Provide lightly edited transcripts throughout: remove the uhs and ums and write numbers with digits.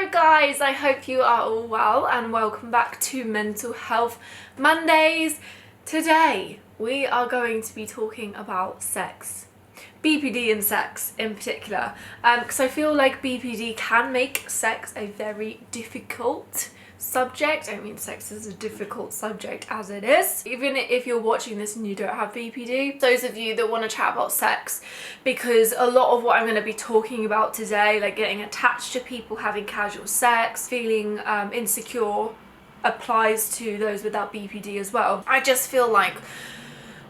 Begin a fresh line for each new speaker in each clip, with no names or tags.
Hello guys, I hope you are all well and welcome back to Mental Health Mondays. Today we are going to be talking about sex. BPD and sex in particular, because I feel like BPD can make sex a very difficult subject. I mean, sex is a difficult subject as it is, even if you're watching this and you don't have BPD. Those of you that want to chat about sex, because a lot of what I'm going to be talking about today, like getting attached to people, having casual sex, feeling insecure, applies to those without BPD as well. I just feel like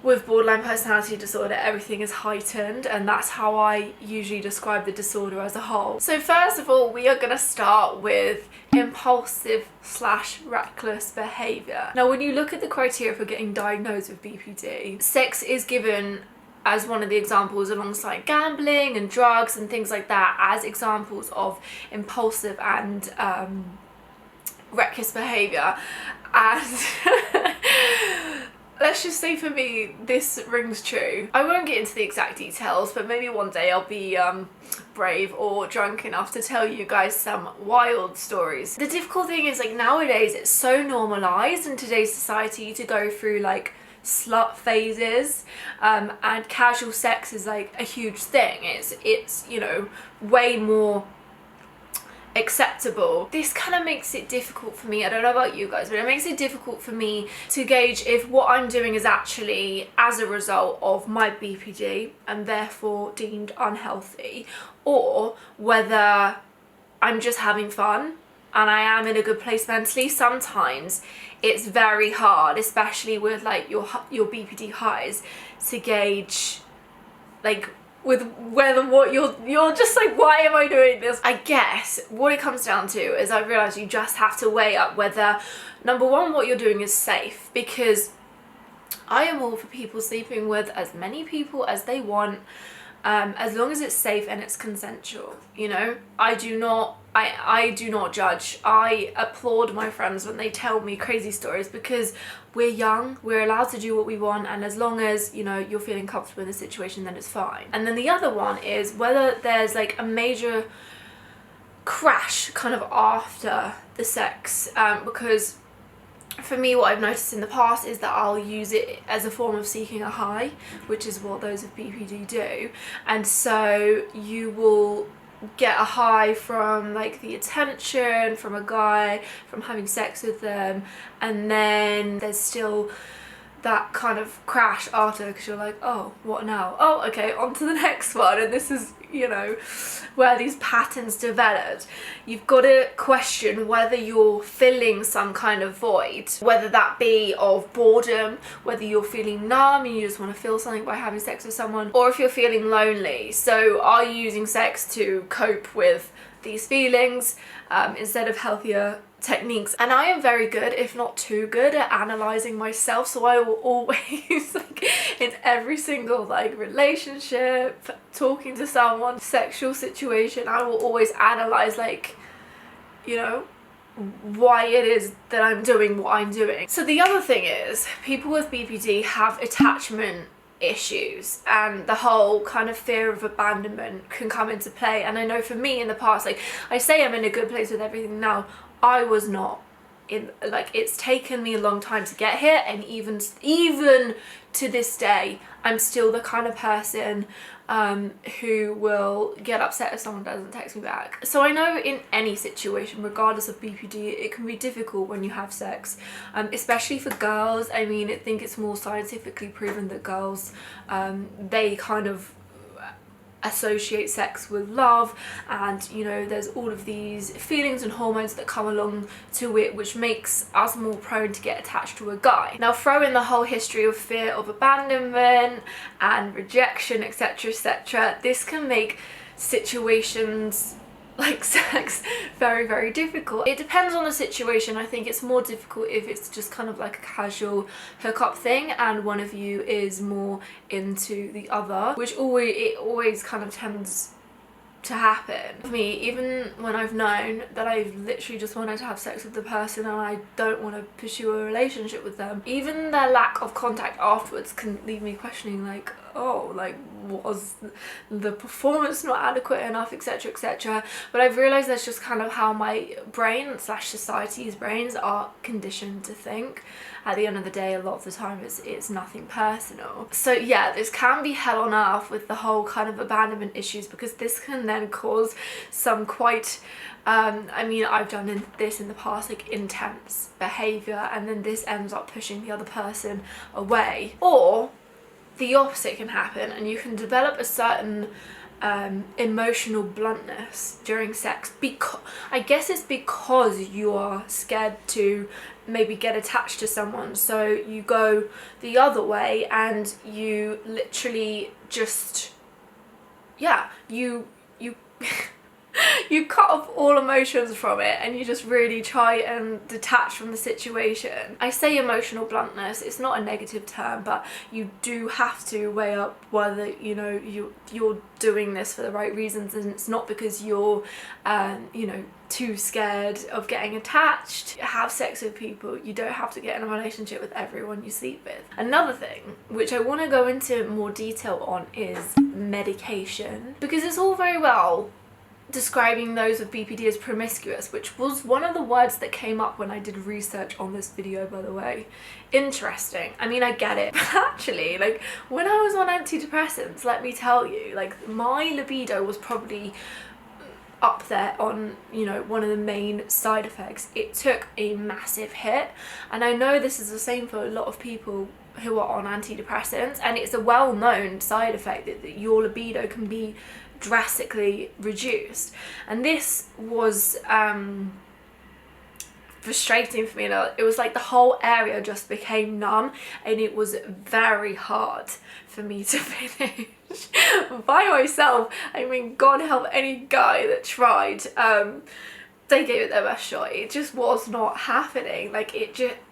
with borderline personality disorder, everything is heightened, and that's how I usually describe the disorder as a whole. So first of all, we are going to start with impulsive / reckless behaviour. Now, when you look at the criteria for getting diagnosed with BPD, sex is given as one of the examples alongside gambling and drugs and things like that as examples of impulsive and reckless behaviour. And let's just say for me, this rings true. I won't get into the exact details, but maybe one day I'll be brave or drunk enough to tell you guys some wild stories. The difficult thing is, like, nowadays it's so normalized in today's society to go through like slut phases, and casual sex is like a huge thing. It's you know, way more acceptable. This kind of makes it difficult for me. I don't know about you guys, but it makes it difficult for me to gauge if what I'm doing is actually as a result of my BPD and therefore deemed unhealthy, or whether I'm just having fun and I am in a good place mentally. Sometimes it's very hard, especially with like your BPD highs, to gauge like with whether what you're just like, why am I doing this? I guess what it comes down to is I realize you just have to weigh up whether, number one, what you're doing is safe, because I am all for people sleeping with as many people as they want, as long as it's safe and it's consensual. You know, I do not judge. I applaud my friends when they tell me crazy stories, because we're young, we're allowed to do what we want, and as long as, you know, you're feeling comfortable in the situation, then it's fine. And then the other one is whether there's like a major crash kind of after the sex, because for me, what I've noticed in the past is that I'll use it as a form of seeking a high, which is what those with BPD do. And so you will get a high from like the attention from a guy, from having sex with them, and then there's still that kind of crash after, because you're like, oh, what now? Oh, okay, on to the next one. And this is, you know, where these patterns developed. You've got to question whether you're filling some kind of void, whether that be of boredom, whether you're feeling numb and you just want to feel something by having sex with someone, or if you're feeling lonely. So are you using sex to cope with these feelings instead of healthier techniques? And I am very good, if not too good, at analysing myself, so I will always, like, in every single like relationship, talking to someone, sexual situation, I will always analyse, like, you know, why it is that I'm doing what I'm doing. So the other thing is, people with BPD have attachment issues, and the whole kind of fear of abandonment can come into play. And I know for me in the past, like, I say I'm in a good place with everything now, I was not. In like, it's taken me a long time to get here, and even to this day I'm still the kind of person who will get upset if someone doesn't text me back. So I know in any situation, regardless of BPD, it can be difficult when you have sex, especially for girls. I mean, I think it's more scientifically proven that girls, they kind of associate sex with love, and, you know, there's all of these feelings and hormones that come along to it, which makes us more prone to get attached to a guy. Now, throw in the whole history of fear of abandonment and rejection, etc, etc. This can make situations like sex very, very difficult. It depends on the situation. I think it's more difficult if it's just kind of like a casual hookup thing and one of you is more into the other, which always kind of tends to happen. For me, even when I've known that I've literally just wanted to have sex with the person and I don't want to pursue a relationship with them, even their lack of contact afterwards can leave me questioning, like, oh, like, was the performance not adequate enough, etc, etc. But I've realized that's just kind of how my brain / society's brains are conditioned to think. At the end of the day, a lot of the time it's nothing personal. So yeah, this can be hell on earth with the whole kind of abandonment issues, because this can then cause some quite I mean, I've done this in the past, like intense behaviour, and then this ends up pushing the other person away. Or the opposite can happen, and you can develop a certain emotional bluntness during sex, because I guess it's because you are scared to maybe get attached to someone, so you go the other way and you literally just, yeah, you you cut off all emotions from it, and you just really try and detach from the situation. I say emotional bluntness, it's not a negative term, but you do have to weigh up whether, you know, you're doing this for the right reasons, and it's not because you're you know, too scared of getting attached. Have sex with people. You don't have to get in a relationship with everyone you sleep with. Another thing which I want to go into more detail on is medication, because it's all very well describing those with BPD as promiscuous, which was one of the words that came up when I did research on this video, by the way. Interesting. I mean, I get it, but actually, like, when I was on antidepressants, let me tell you, like, my libido was probably up there on, you know, one of the main side effects. It took a massive hit, and I know this is the same for a lot of people who are on antidepressants, and it's a well-known side effect that your libido can be drastically reduced. And this was frustrating for me. It was like the whole area just became numb, and it was very hard for me to finish by myself. I mean, God help any guy that tried. They gave it their best shot. It just was not happening. Like,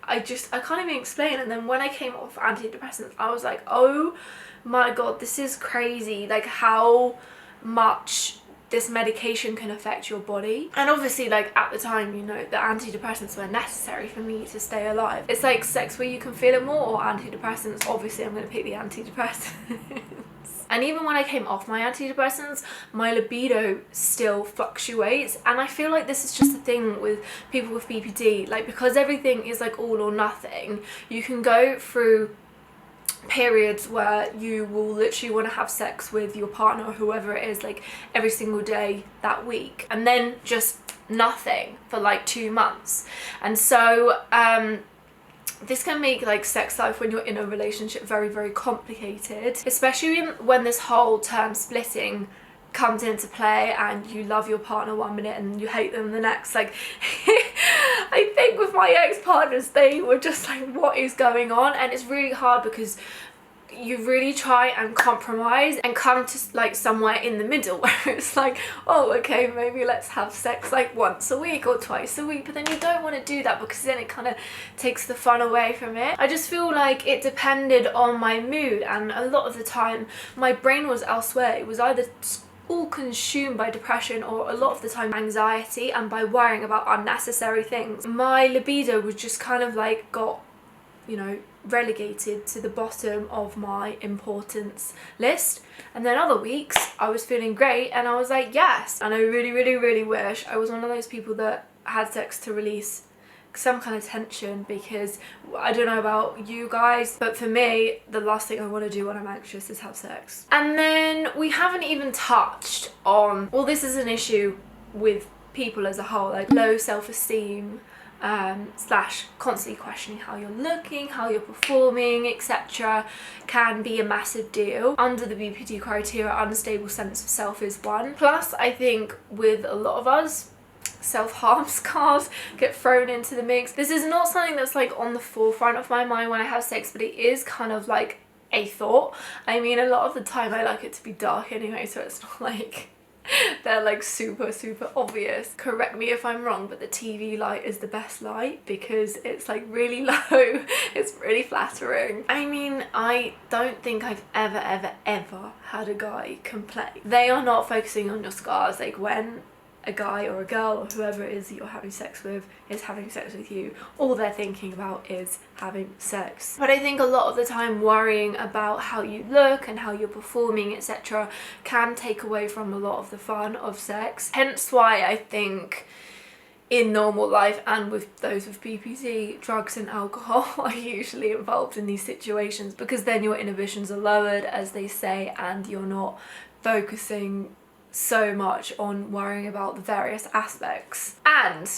I can't even explain. And then when I came off antidepressants, I was like, oh my God, this is crazy. Like, how much this medication can affect your body. And obviously, like, at the time, you know, the antidepressants were necessary for me to stay alive. It's like sex where you can feel it more, or antidepressants. Obviously I'm going to pick the antidepressants. And even when I came off my antidepressants, my libido still fluctuates. And I feel like this is just a thing with people with BPD, like, because everything is like all or nothing, you can go through periods where you will literally want to have sex with your partner or whoever it is, like, every single day that week, and then just nothing for like 2 months. And so this can make, like, sex life when you're in a relationship very, very complicated, especially when this whole term splitting comes into play, and you love your partner one minute and you hate them the next. Like, I think with my ex-partners, they were just like, what is going on? And it's really hard because you really try and compromise and come to, like, somewhere in the middle where it's like, oh, okay, maybe let's have sex like once a week or twice a week, but then you don't want to do that because then it kind of takes the fun away from it. I just feel like it depended on my mood, and a lot of the time my brain was elsewhere. It was either all consumed by depression, or a lot of the time anxiety, and by worrying about unnecessary things. My libido was just kind of like got, you know, relegated to the bottom of my importance list. And then other weeks I was feeling great and I was like, yes. And I really, really, really wish I was one of those people that had sex to release some kind of tension, because I don't know about you guys, but for me, the last thing I want to do when I'm anxious is have sex. And then we haven't even touched on, well, this is an issue with people as a whole, like low self-esteem, slash constantly questioning how you're looking, how you're performing, etc. can be a massive deal. Under the BPD criteria, unstable sense of self is one. Plus, I think with a lot of us, self-harm scars get thrown into the mix. This is not something that's like on the forefront of my mind when I have sex, but it is kind of like a thought. I mean, a lot of the time I like it to be dark anyway, so it's not like they're like super obvious. Correct me if I'm wrong, but the TV light is the best light because it's like really low. It's really flattering. I mean, I don't think I've ever had a guy complain. They are not focusing on your scars. Like, when a guy or a girl or whoever it is that you're having sex with is having sex with you, all they're thinking about is having sex. But I think a lot of the time worrying about how you look and how you're performing, etc., can take away from a lot of the fun of sex. Hence why I think in normal life and with those with BPD, drugs and alcohol are usually involved in these situations, because then your inhibitions are lowered, as they say, and you're not focusing so much on worrying about the various aspects. And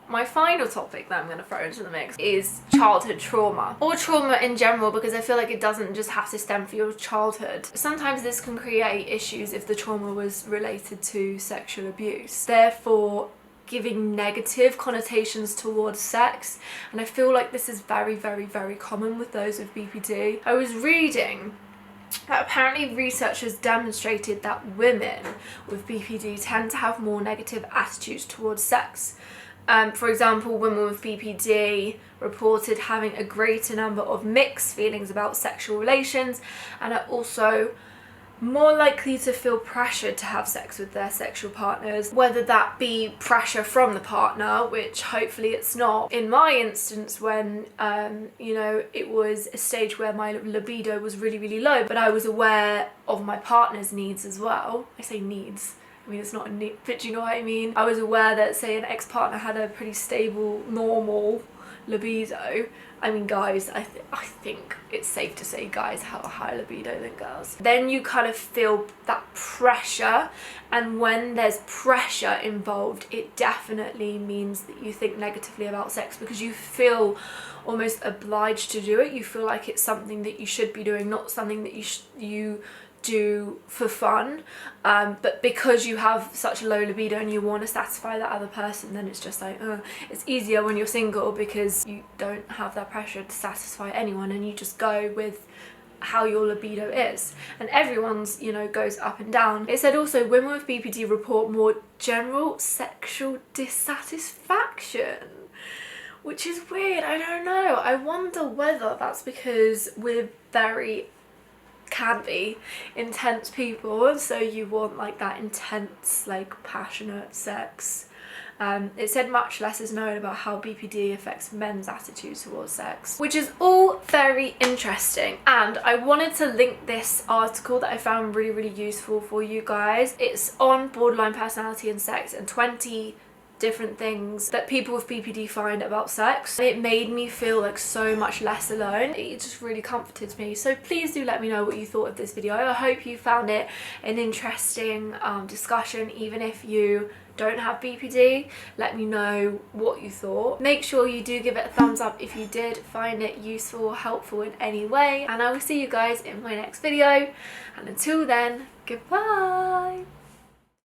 my final topic that I'm going to throw into the mix is childhood trauma, or trauma in general, because I feel like it doesn't just have to stem from your childhood. Sometimes this can create issues if the trauma was related to sexual abuse, therefore giving negative connotations towards sex, and I feel like this is very, very, very common with those with BPD. I was reading that apparently research has demonstrated that women with BPD tend to have more negative attitudes towards sex. For example, women with BPD reported having a greater number of mixed feelings about sexual relations, and are also more likely to feel pressured to have sex with their sexual partners, whether that be pressure from the partner, which hopefully it's not. In my instance, when you know, it was a stage where my libido was really, really low, but I was aware of my partner's needs as well. I say needs, I mean, it's not a need, but you know what I mean? I was aware that, say, an ex-partner had a pretty stable, normal libido. I mean, guys, I think it's safe to say guys have a higher libido than girls. Then you kind of feel that pressure, and when there's pressure involved, it definitely means that you think negatively about sex, because you feel almost obliged to do it. You feel like it's something that you should be doing, not something that you do for fun, but because you have such a low libido and you want to satisfy that other person, then it's just like it's easier when you're single, because you don't have that pressure to satisfy anyone, and you just go with how your libido is, and everyone's, you know, goes up and down. It said also women with BPD report more general sexual dissatisfaction, which is weird. I don't know, I wonder whether that's because we're very, can be, intense people, so you want like that intense, like passionate sex. It said much less is known about how BPD affects men's attitudes towards sex, which is all very interesting, and I wanted to link this article that I found really, really useful for you guys. It's on borderline personality and sex and 20 different things that people with BPD find about sex. It made me feel like so much less alone. It just really comforted me. So please do let me know what you thought of this video. I hope you found it an interesting discussion, even if you don't have BPD. Let me know what you thought. Make sure you do give it a thumbs up if you did find it useful or helpful in any way, and I will see you guys in my next video, and until then, goodbye.